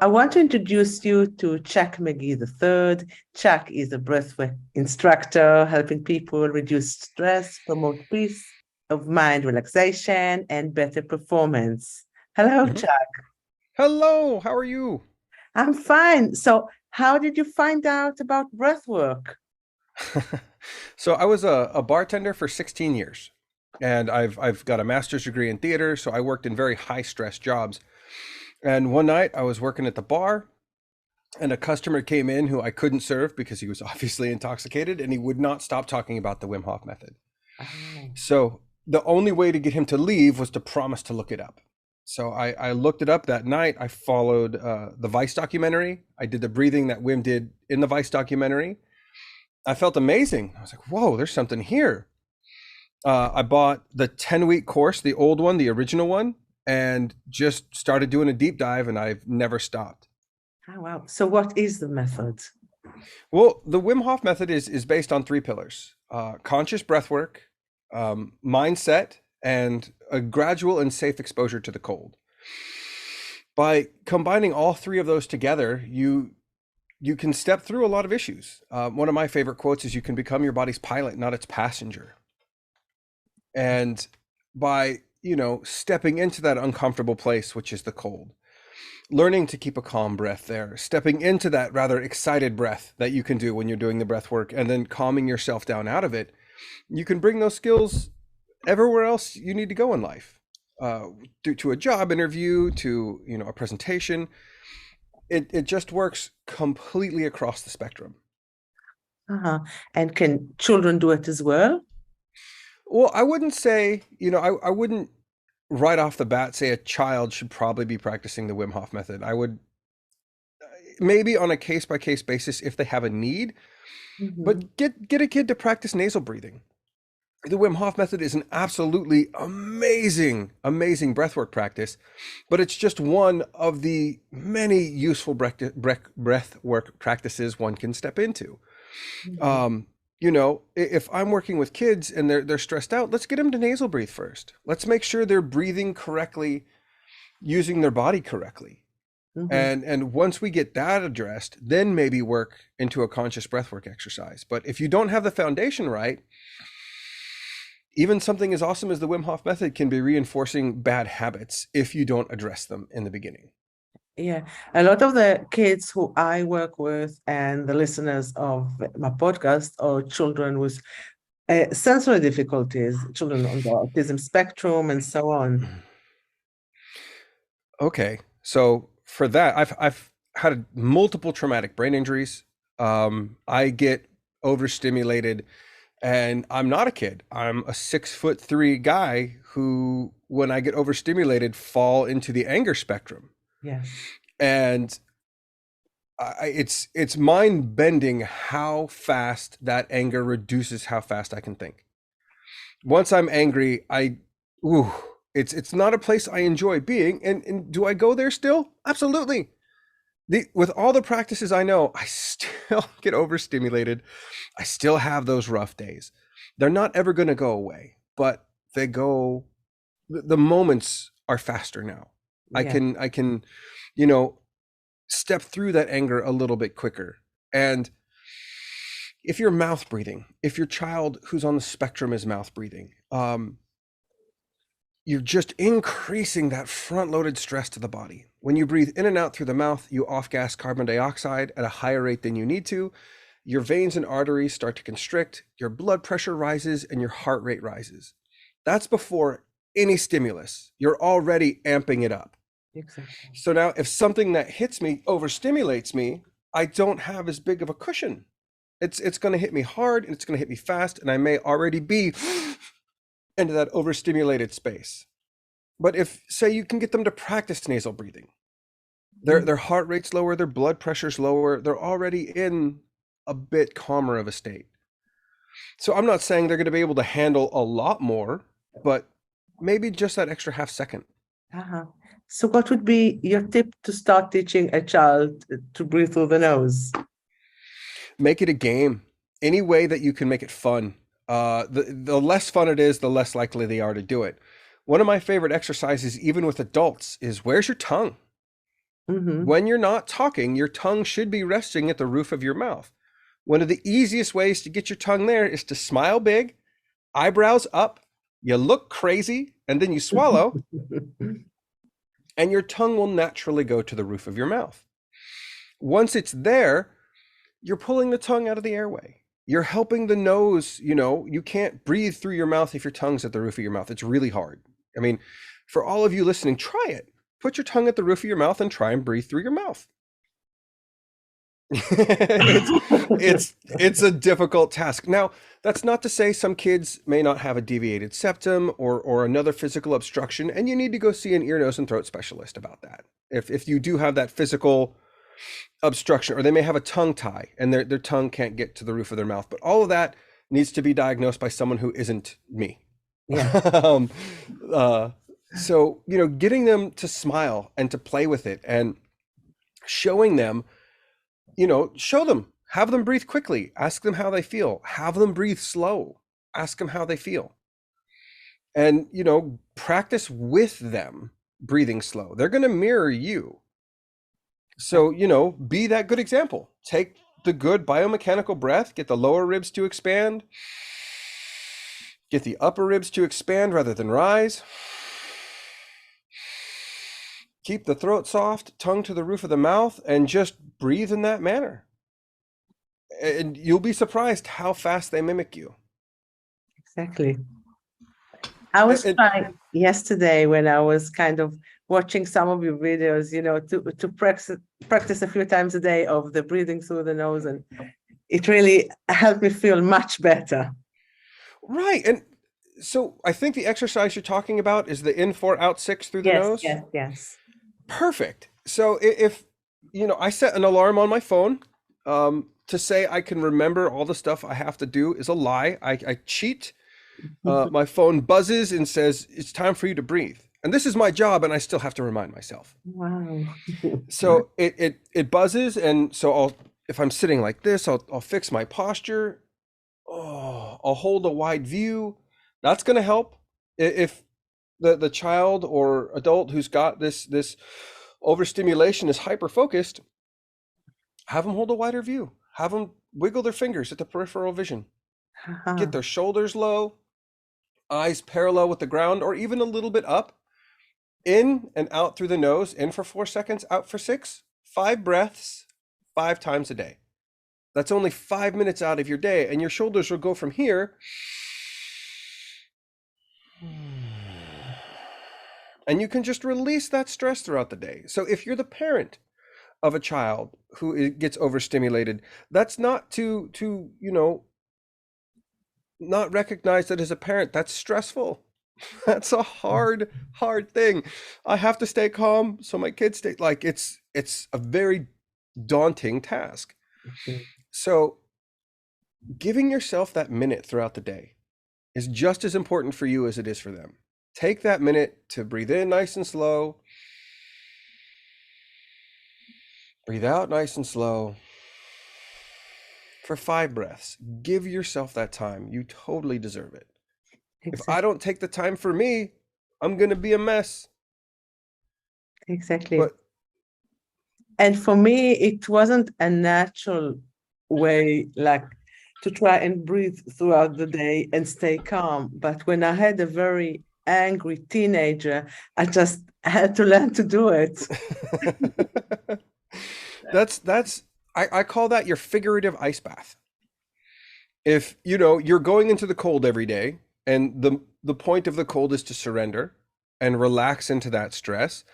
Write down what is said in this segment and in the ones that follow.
I want to introduce you to Chuck McGee III. Chuck is a breathwork instructor, helping people reduce stress, promote peace of mind, relaxation, and better performance. Hello, Mhm. Chuck. Hello, how are you? I'm fine. So, how did you find out about breathwork? So I was a bartender for 16 years, and I've got a master's degree in theater, so I worked in very high stress jobs. And one night I was working at the bar, and a customer came in who I couldn't serve because he was obviously intoxicated, and he would not stop talking about the Wim Hof method. Oh, So the only way to get him to leave was to promise to look it up. So I looked it up that night. I followed the Vice documentary. I did the breathing that Wim did in the Vice documentary. I felt amazing. I was like, whoa, there's something here. I bought the 10-week course, the old one, the original one, and just started doing a deep dive, and I've never stopped. oh, wow. So, what is the method? Well, the Wim Hof method is based on three pillars: conscious breath work, mindset, and a gradual and safe exposure to the cold. By combining all three of those together, you can step through a lot of issues. One of my favorite quotes is, "You can become your body's pilot, not its passenger." And by stepping into that uncomfortable place, which is the cold, learning to keep a calm breath there, stepping into that rather excited breath that you can do when you're doing the breath work, and then calming yourself down out of it, you can bring those skills everywhere else you need to go in life, uh, to a job interview, to a presentation. It just works completely across the spectrum. Uh-huh. And can children do it as well? Well, I wouldn't say, I wouldn't right off the bat say a child should probably be practicing the Wim Hof method. I would maybe on a case by case basis if they have a need, Mhm. but get a kid to practice nasal breathing. The Wim Hof method is an absolutely amazing breathwork practice, but it's just one of the many useful breathwork practices one can step into. Mhm. Um, if I'm working with kids and they're stressed out, let's get them to nasal breathe first. Let's make sure they're breathing correctly, using their body correctly. Mhm. And once we get that addressed, then maybe work into a conscious breathwork exercise. But if you don't have the foundation right, even something as awesome as the Wim Hof method can be reinforcing bad habits if you don't address them in the beginning. Yeah, a lot of the kids who I work with and the listeners of my podcast are children with sensory difficulties, children on the autism spectrum, and so on. Okay, so for that, I've had multiple traumatic brain injuries. I get overstimulated, and I'm not a kid. I'm a 6'3" guy who, when I get overstimulated, fall into the anger spectrum. Yes. And it's mind bending how fast that anger reduces how fast I can think. Once I'm angry, ooh, it's not a place I enjoy being. And do I go there still? Absolutely. With all the practices I know, I still get overstimulated. I still have those rough days. They're not ever going to go away, but they go. The moments are faster now. Yeah. I can, you know, step through that anger a little bit quicker. And if you're mouth breathing, if your child who's on the spectrum is mouth breathing, you're just increasing that front loaded stress to the body. When you breathe in and out through the mouth, you off gas carbon dioxide at a higher rate than you need to. Your veins and arteries start to constrict, your blood pressure rises, and your heart rate rises. That's before any stimulus. You're already amping it up. Exactly. So now, if something that hits me overstimulates me, I don't have as big of a cushion. It's going to hit me hard and it's going to hit me fast, and I may already be into that overstimulated space. But if, say, you can get them to practice nasal breathing, Mm. their heart rate's lower, their blood pressure's lower, they're already in a bit calmer of a state. So I'm not saying they're going to be able to handle a lot more, but maybe just that extra half second. Uh-huh. So, what would be your tip to start teaching a child to breathe through the nose? Make it a game. Any way that you can make it fun. The less fun it is, the less likely they are to do it. One of my favorite exercises, even with adults, is where's your tongue? Mm-hmm. When you're not talking, your tongue should be resting at the roof of your mouth. One of the easiest ways to get your tongue there is to smile big, eyebrows up, you look crazy, and then you swallow, and your tongue will naturally go to the roof of your mouth. Once it's there, you're pulling the tongue out of the airway. You're helping the nose, you can't breathe through your mouth if your tongue's at the roof of your mouth. It's really hard. I mean, for all of you listening, try it. Put your tongue at the roof of your mouth and try and breathe through your mouth. it's a difficult task. Now, that's not to say some kids may not have a deviated septum or another physical obstruction, and you need to go see an ear, nose, and throat specialist about that. If you do have that physical obstruction, or they may have a tongue tie and their tongue can't get to the roof of their mouth, but all of that needs to be diagnosed by someone who isn't me. Yeah. So, getting them to smile and to play with it and showing them, show them, have them breathe quickly, ask them how they feel, have them breathe slow, ask them how they feel. And, practice with them breathing slow. They're going to mirror you. So, be that good example. Take the good biomechanical breath, get the lower ribs to expand, get the upper ribs to expand rather than rise. Keep the throat soft, tongue to the roof of the mouth, and just breathe in that manner. And you'll be surprised how fast they mimic you. Exactly. I was trying yesterday when I was kind of watching some of your videos, to practice a few times a day of the breathing through the nose, and it really helped me feel much better. Right. And so I think the exercise you're talking about is the in 4, out 6 through the nose. Yes. Perfect. So if I set an alarm on my phone, to say I can remember all the stuff I have to do is a lie. I cheat. My phone buzzes and says, it's time for you to breathe. And this is my job, and I still have to remind myself. Wow. So it buzzes, and so if I'm sitting like this, I'll fix my posture. I'll hold a wide view. That's going to help. If the child or adult who's got this overstimulation is hyper focused, have them hold a wider view. Have them wiggle their fingers at the peripheral vision. Get their shoulders low, eyes parallel with the ground, or even a little bit up. In and out through the nose, in for 4 seconds, out for 6. 5 breaths, 5 times a day. That's only 5 minutes out of your day, and your shoulders will go from here. And you can just release that stress throughout the day. So if you're the parent of a child who gets overstimulated, that's not to not recognize that as a parent, that's stressful. That's a hard thing. I have to stay calm so my kids stay, like it's a very daunting task. So giving yourself that minute throughout the day is just as important for you as it is for them. Take that minute to breathe in nice and slow. Breathe out nice and slow. For 5 breaths. Give yourself that time. You totally deserve it. Exactly. If I don't take the time for me, I'm going to be a mess. Exactly. And for me, it wasn't a natural way, like to try and breathe throughout the day and stay calm. But when I had a very angry teenager, I just had to learn to do it. I call that your figurative ice bath. If you're going into the cold every day, and the point of the cold is to surrender and relax into that stress,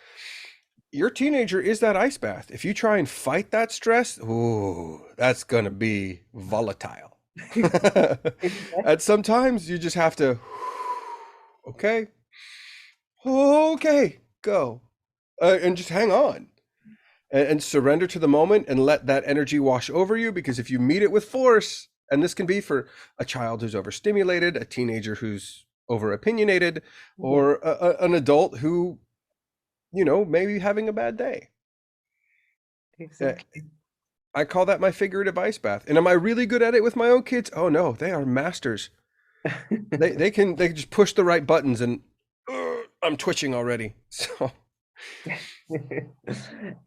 your teenager is that ice bath. If you try and fight that stress, ooh, that's gonna be volatile. And sometimes you just have to, okay, go, and just hang on. And surrender to the moment and let that energy wash over you, because if you meet it with force, and this can be for a child who's overstimulated, a teenager who's over-opinionated, or an adult who, may be having a bad day. Exactly. I call that my figurative ice bath. And am I really good at it with my own kids? Oh no, they are masters. they can just push the right buttons, and I'm twitching already. So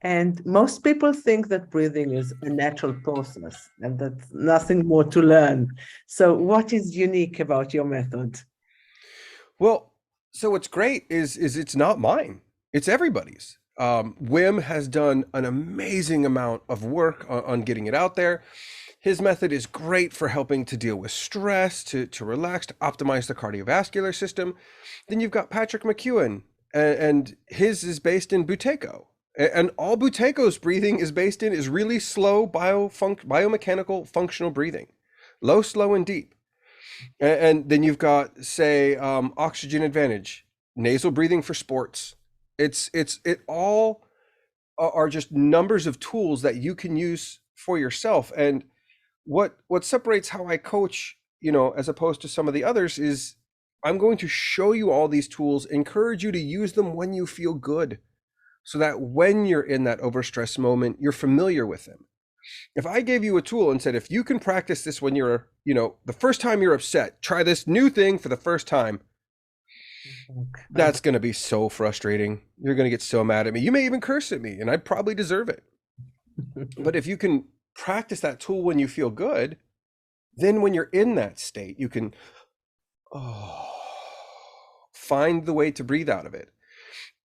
And most people think that breathing is a natural process and that nothing more to learn. So, what is unique about your method? Well, so what's great is it's not mine. It's everybody's. Wim has done an amazing amount of work on getting it out there. His method is great for helping to deal with stress, to relax, to optimize the cardiovascular system. Then you've got Patrick McEwen, and his is based in Buteyko. And all Buteyko's breathing is based in is really slow biomechanical functional breathing, low, slow, and deep. And then you've got, say, oxygen advantage, nasal breathing for sports. It all are just numbers of tools that you can use for yourself. And what separates how I coach, as opposed to some of the others, is I'm going to show you all these tools, encourage you to use them when you feel good, so that when you're in that overstress moment, you're familiar with them. If I gave you a tool and said, if you can practice this when you're, the first time you're upset, try this new thing for the first time, that's going to be so frustrating. You're going to get so mad at me. You may even curse at me, and I'd probably deserve it. But if you can practice that tool when you feel good, then when you're in that state, you can find the way to breathe out of it.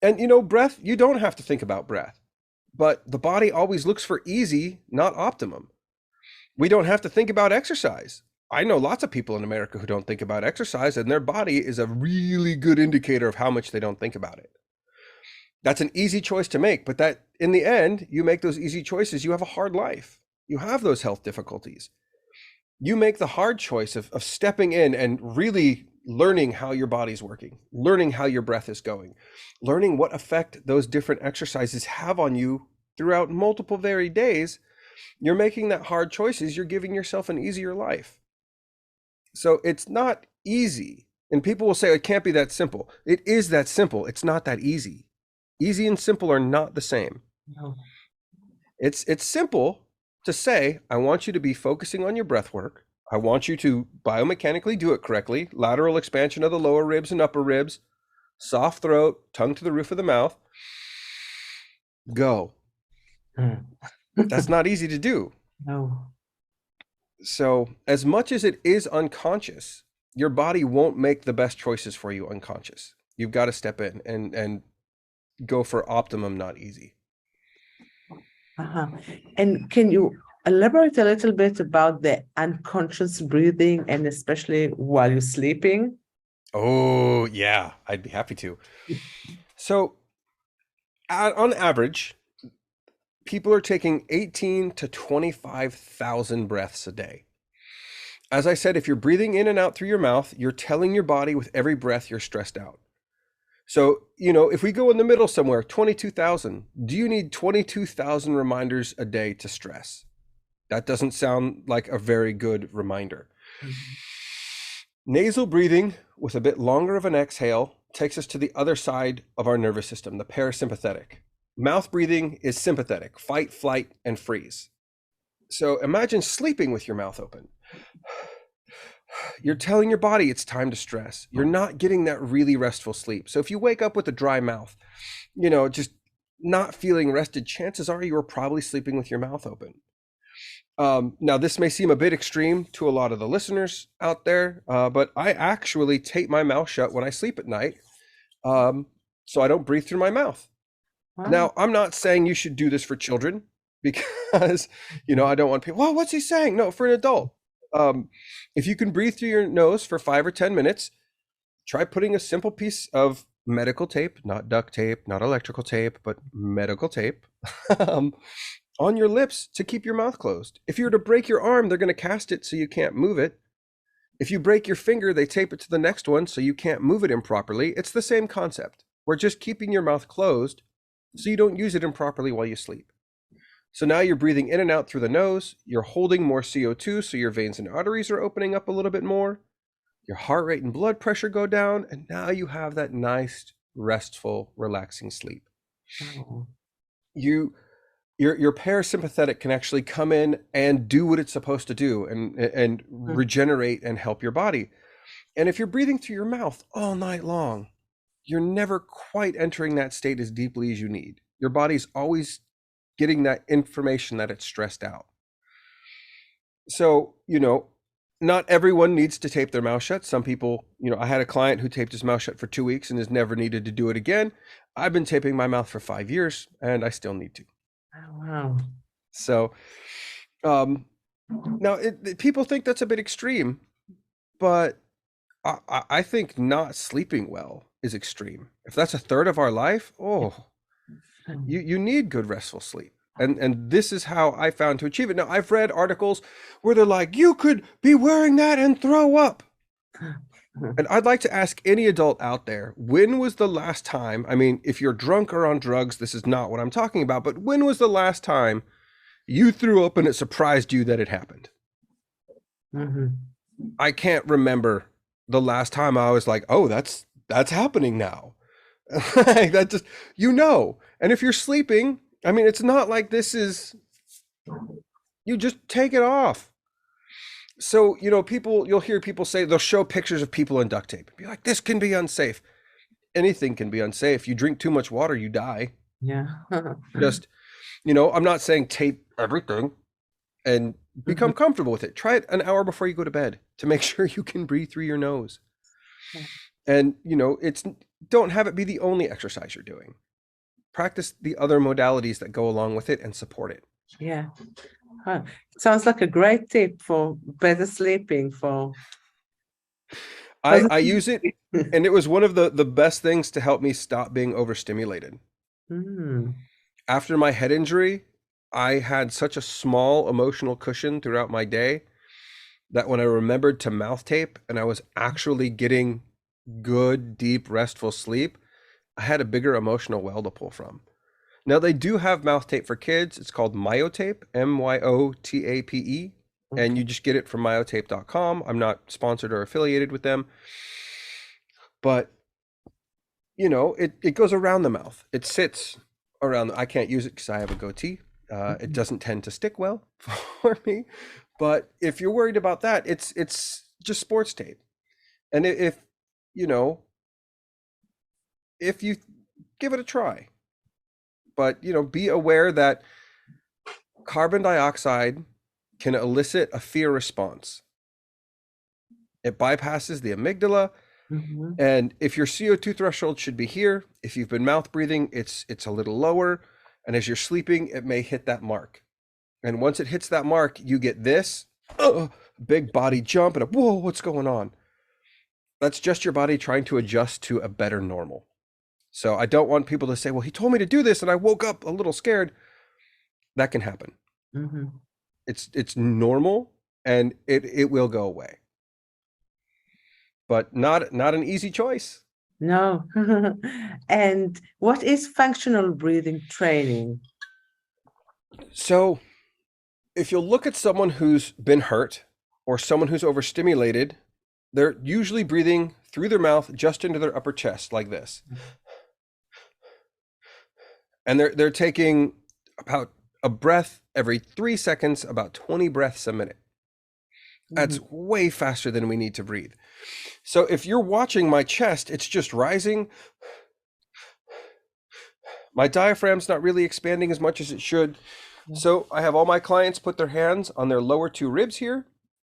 And breath, you don't have to think about breath, but the body always looks for easy, not optimum. We don't have to think about exercise. I know lots of people in America who don't think about exercise, and their body is a really good indicator of how much they don't think about it. That's an easy choice to make, but that in the end, you make those easy choices, you have a hard life. You have those health difficulties. You make the hard choice of stepping in and really learning how your body's working, learning how your breath is going, learning what effect those different exercises have on you throughout multiple varied days. You're making that hard choices. You're giving yourself an easier life. So it's not easy. And people will say, it can't be that simple. It is that simple. It's not that easy. Easy and simple are not the same. No. It's simple to say, I want you to be focusing on your breath work. I want you to biomechanically do it correctly. Lateral expansion of the lower ribs and upper ribs, soft throat, tongue to the roof of the mouth. Go. That's not easy to do. No. So as much as it is unconscious, your body won't make the best choices for you unconscious. You've got to step in and go for optimum, not easy. Uh-huh. And can you elaborate a little bit about the unconscious breathing, and especially while you're sleeping? Oh, yeah, I'd be happy to. So on average, people are taking 18 to 25,000 breaths a day. As I said, if you're breathing in and out through your mouth, you're telling your body with every breath you're stressed out. So, if we go in the middle somewhere, 22,000, do you need 22,000 reminders a day to stress? That doesn't sound like a very good reminder. Nasal breathing with a bit longer of an exhale takes us to the other side of our nervous system, the parasympathetic. Mouth breathing is sympathetic, fight, flight, and freeze. So imagine sleeping with your mouth open. You're telling your body it's time to stress. You're not getting that really restful sleep. So if you wake up with a dry mouth, just not feeling rested, chances are you were probably sleeping with your mouth open. Now, this may seem a bit extreme to a lot of the listeners out there, but I actually tape my mouth shut when I sleep at night, so I don't breathe through my mouth. Wow. Now, I'm not saying you should do this for children because, I don't want people, well, what's he saying? No, for an adult. If you can breathe through your nose for 5 or 10 minutes, try putting a simple piece of medical tape, not duct tape, not electrical tape, but medical tape, on your lips to keep your mouth closed. If you were to break your arm, they're going to cast it so you can't move it. If you break your finger, they tape it to the next one so you can't move it improperly. It's the same concept. We're just keeping your mouth closed so you don't use it improperly while you sleep. So now you're breathing in and out through the nose. You're holding more CO2, so your veins and arteries are opening up a little bit more. Your heart rate and blood pressure go down, and now you have that nice, restful, relaxing sleep. Oh. Your parasympathetic can actually come in and do what it's supposed to do and regenerate and help your body. And if you're breathing through your mouth all night long, you're never quite entering that state as deeply as you need. Your body's always getting that information that it's stressed out. So, not everyone needs to tape their mouth shut. Some people, I had a client who taped his mouth shut for 2 weeks and has never needed to do it again. I've been taping my mouth for 5 years and I still need to. Oh, wow. So, now people think that's a bit extreme, but I think not sleeping well is extreme. If that's a third of our life, you need good restful sleep. And this is how I found to achieve it. Now, I've read articles where they're like, you could be wearing that and throw up. And I'd like to ask any adult out there, when was the last time, I mean, if you're drunk or on drugs, this is not what I'm talking about, but when was the last time you threw up and it surprised you that it happened? Mm-hmm. I can't remember the last time I was like, oh, that's happening now. That just, and if you're sleeping, I mean, it's not like this is, you just take it off. So, you'll hear people say, they'll show pictures of people in duct tape. Be like, this can be unsafe. Anything can be unsafe. You drink too much water, you die. Yeah. Just, I'm not saying tape everything and become comfortable with it. Try it an hour before you go to bed to make sure you can breathe through your nose. And, don't have it be the only exercise you're doing. Practice the other modalities that go along with it and support it. Yeah. Huh. It sounds like a great tip for better sleeping. I use it, and it was one of the best things to help me stop being overstimulated. After my head injury, I had such a small emotional cushion throughout my day that when I remembered to mouth tape and I was actually getting good, deep, restful sleep, I had a bigger emotional well to pull from. Now, they do have mouth tape for kids. It's called Myotape, Myotape, and you just get it from myotape.com. I'm not sponsored or affiliated with them. But, it goes around the mouth. It sits around. I can't use it because I have a goatee. It doesn't tend to stick well for me. But if you're worried about that, it's just sports tape. And if you give it a try, but be aware that carbon dioxide can elicit a fear response. It bypasses the amygdala. And if your CO2 threshold should be here, if you've been mouth breathing, it's a little lower. And as you're sleeping, it may hit that mark. And once it hits that mark, you get this big body jump and a whoa, what's going on? That's just your body trying to adjust to a better normal. So I don't want people to say, well, he told me to do this and I woke up a little scared. That can happen. It's normal and it will go away. But not an easy choice. No. And what is functional breathing training? So if you'll look at someone who's been hurt or someone who's overstimulated, they're usually breathing through their mouth just into their upper chest like this. And they're taking about a breath every 3 seconds, about 20 breaths a minute. That's way faster than we need to breathe. So if you're watching my chest, it's just rising. My diaphragm's not really expanding as much as it should. So I have all my clients put their hands on their lower 2 ribs here,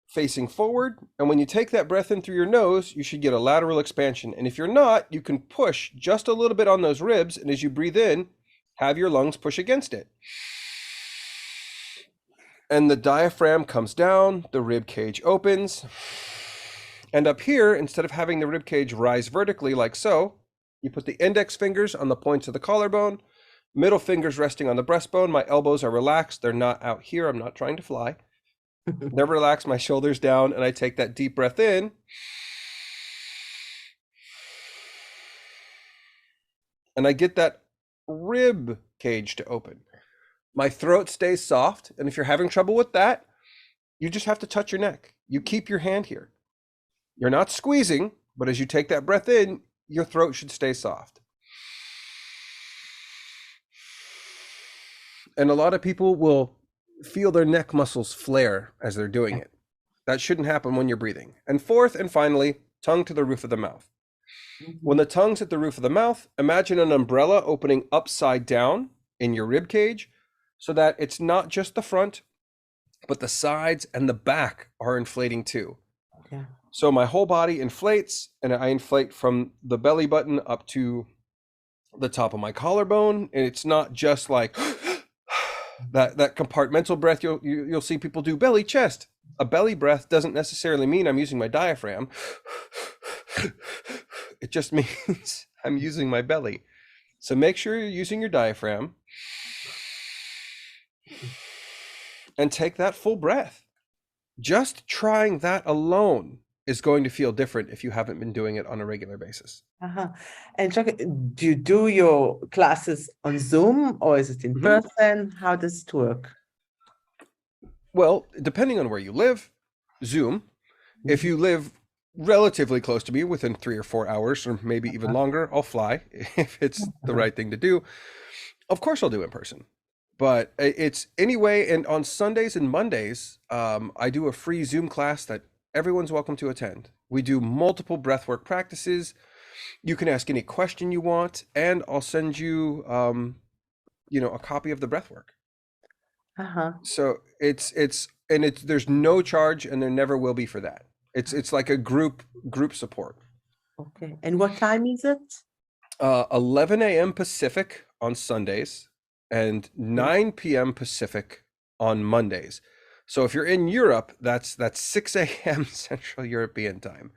facing forward. And when you take that breath in through your nose, you should get a lateral expansion. And if you're not, you can push just a little bit on those ribs. And as you breathe in, have your lungs push against it. And the diaphragm comes down, the rib cage opens. And up here, instead of having the rib cage rise vertically like so, you put the index fingers on the points of the collarbone, middle fingers resting on the breastbone. My elbows are relaxed. They're not out here. I'm not trying to fly. They're relaxed, my shoulders down, and I take that deep breath in. And I get that rib cage to open. My throat stays soft, and if you're having trouble with that, you just have to touch your neck. You keep your hand here. You're not squeezing, but as you take that breath in, your throat should stay soft. And a lot of people will feel their neck muscles flare as they're doing it. That shouldn't happen when you're breathing. And fourth and finally, tongue to the roof of the mouth. When the tongue's at the roof of the mouth, imagine an umbrella opening upside down in your rib cage so that it's not just the front, but the sides and the back are inflating too. Okay. So my whole body inflates, and I inflate from the belly button up to the top of my collarbone. And it's not just like that compartmental breath you'll see people do belly chest. A belly breath doesn't necessarily mean I'm using my diaphragm. It just means I'm using my belly. So make sure you're using your diaphragm and take that full breath. Just trying that alone is going to feel different if you haven't been doing it on a regular basis. And Chuck, do you do your classes on Zoom or is it in person? How does it work? Well, depending on where you live, Zoom. If you live relatively close to me, within 3 or 4 hours, or maybe even longer, I'll fly if it's the right thing to do. Of course, I'll do in person. But it's anyway, and on Sundays and Mondays, I do a free Zoom class that everyone's welcome to attend. We do multiple breathwork practices. You can ask any question you want, and I'll send you, a copy of the breathwork. So there's no charge, and there never will be for that. It's like a group support. Okay. And what time is it? 11 a.m. Pacific on Sundays and 9 p.m. Pacific on Mondays. So if you're in Europe, that's 6 a.m. Central European time.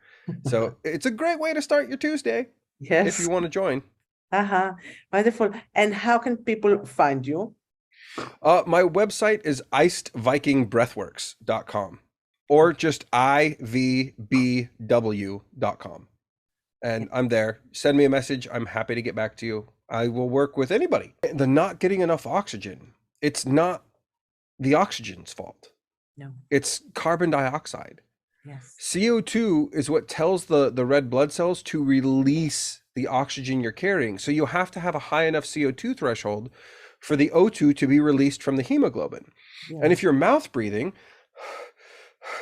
So it's a great way to start your Tuesday. Yes. If you want to join. Wonderful. And how can people find you? My website is icedvikingbreathworks.com or just ivbw.com. And I'm there. Send me a message. I'm happy to get back to you. I will work with anybody. The not getting enough oxygen, it's not the oxygen's fault. No. It's carbon dioxide. Yes. CO2 is what tells the red blood cells to release the oxygen you're carrying. So you have to have a high enough CO2 threshold for the O2 to be released from the hemoglobin. Yes. And if you're mouth breathing,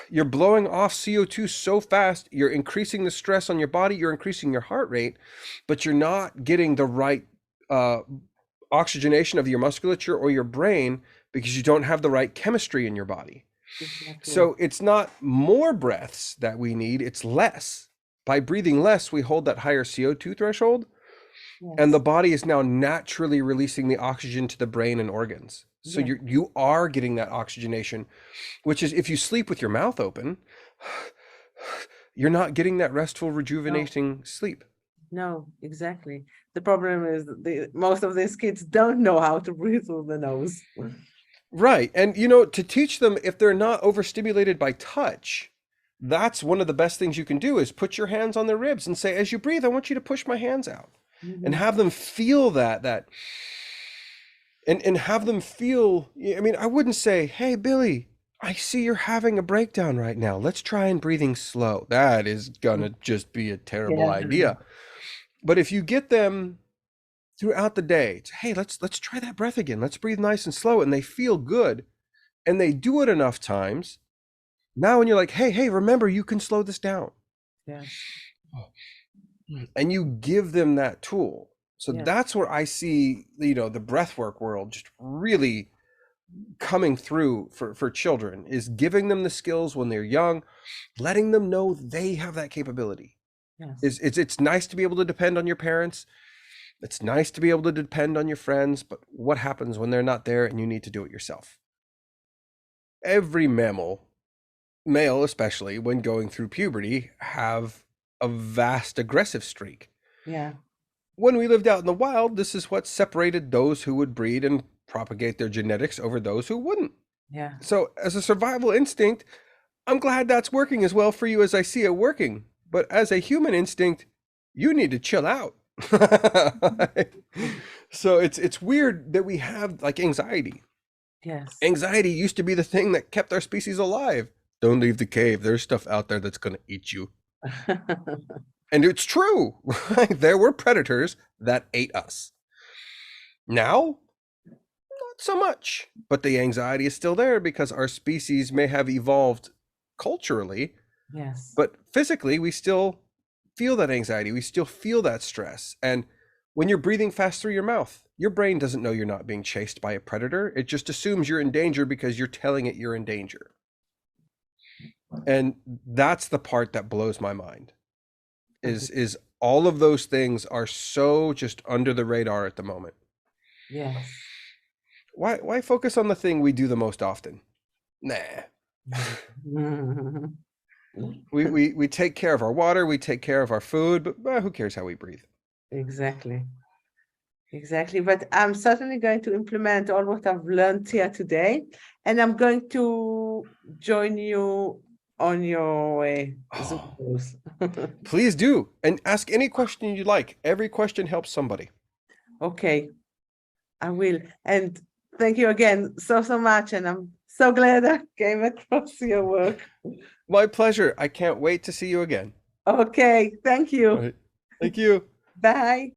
you're blowing off CO2 so fast, you're increasing the stress on your body, you're increasing your heart rate, but you're not getting the right oxygenation of your musculature or your brain because you don't have the right chemistry in your body. Exactly. So it's not more breaths that we need, it's less. By breathing less, we hold that higher CO2 threshold. Yes. And the body is now naturally releasing the oxygen to the brain and organs. So yeah. you are getting that oxygenation, which is if you sleep with your mouth open, you're not getting that restful, rejuvenating sleep. No, exactly. The problem is that most of these kids don't know how to breathe through the nose. Right. And, to teach them, if they're not overstimulated by touch, that's one of the best things you can do is put your hands on their ribs and say, as you breathe, I want you to push my hands out. Mm-hmm. And have them feel that. And have them feel, I wouldn't say, hey, Billy, I see you're having a breakdown right now. Let's try and breathing slow. That is going to just be a terrible idea. But if you get them throughout the day, hey, let's try that breath again. Let's breathe nice and slow. And they feel good. And they do it enough times. Now when you're like, hey, remember, you can slow this down. Yes. And you give them that tool. So that's where I see, the breathwork world just really coming through for children, is giving them the skills when they're young, letting them know they have that capability. Yes. It's nice to be able to depend on your parents. It's nice to be able to depend on your friends, but what happens when they're not there and you need to do it yourself? Every mammal, male especially, when going through puberty, have a vast aggressive streak. Yeah. When we lived out in the wild, this is what separated those who would breed and propagate their genetics over those who wouldn't. Yeah. So as a survival instinct, I'm glad that's working as well for you as I see it working. But as a human instinct, you need to chill out. So it's weird that we have like anxiety. Yes. Anxiety used to be the thing that kept our species alive. Don't leave the cave. There's stuff out there that's going to eat you. And it's true. There were predators that ate us. Now, not so much. But the anxiety is still there because our species may have evolved culturally. Yes. But physically, we still feel that anxiety. We still feel that stress. And when you're breathing fast through your mouth, your brain doesn't know you're not being chased by a predator. It just assumes you're in danger because you're telling it you're in danger. And that's the part that blows my mind, is all of those things are so just under the radar at the moment. Yes. Why focus on the thing we do the most often? Nah. We take care of our water, we take care of our food, but who cares how we breathe? Exactly. But I'm certainly going to implement all what I've learned here today, and I'm going to join you on your Zoom calls. Please do, and ask any question you like. Every question helps somebody. Okay, I will. And thank you again so much, and I'm so glad I came across your work. My pleasure. I can't wait to see you again. Okay, thank you. All right. Thank you. Bye.